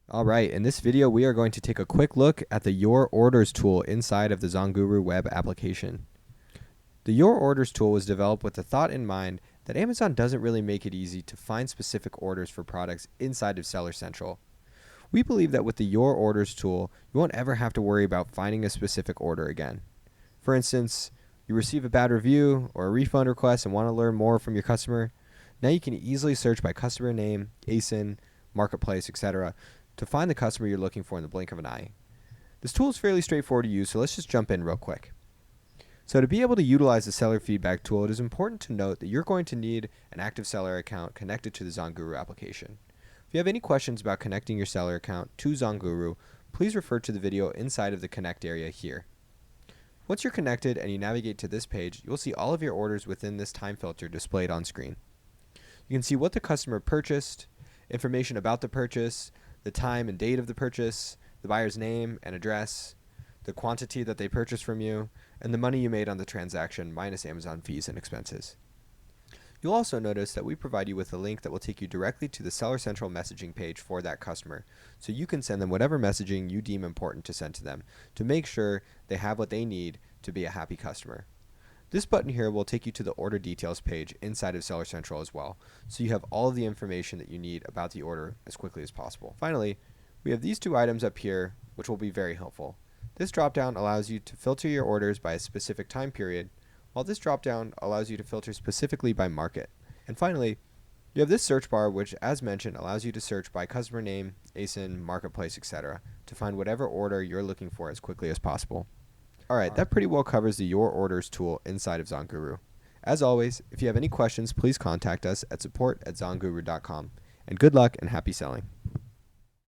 All right, in this video, we are going to take a quick look at the Your Orders tool inside of the Zonguru web application. The Your Orders tool was developed with the thought in mind that Amazon doesn't really make it easy to find specific orders for products inside of Seller Central. We believe that with the Your Orders tool, you won't ever have to worry about finding a specific order again. For instance, you receive a bad review or a refund request and want to learn more from your customer. Now you can easily search by customer name, ASIN, marketplace, etc. to find the customer you're looking for in the blink of an eye. This tool is fairly straightforward to use, so let's just jump in real quick. So to be able to utilize the seller feedback tool, it is important to note that you're going to need an active seller account connected to the Zonguru application. If you have any questions about connecting your seller account to Zonguru, please refer to the video inside of the connect area here. Once you're connected and you navigate to this page, you'll see all of your orders within this time filter displayed on screen. You can see what the customer purchased, information about the purchase, the time and date of the purchase, the buyer's name and address, the quantity that they purchased from you, and the money you made on the transaction minus Amazon fees and expenses. You'll also notice that we provide you with a link that will take you directly to the Seller Central messaging page for that customer, so you can send them whatever messaging you deem important to send to them to make sure they have what they need to be a happy customer. This button here will take you to the order details page inside of Seller Central as well, so you have all of the information that you need about the order as quickly as possible. Finally, we have these two items up here which will be very helpful. This dropdown allows you to filter your orders by a specific time period, while this dropdown allows you to filter specifically by market. And finally, you have this search bar which, as mentioned, allows you to search by customer name, ASIN, marketplace, etc. to find whatever order you're looking for as quickly as possible. Alright, that pretty well covers the Your Orders tool inside of Zonguru. As always, if you have any questions, please contact us at support@zonguru.com. And good luck and happy selling.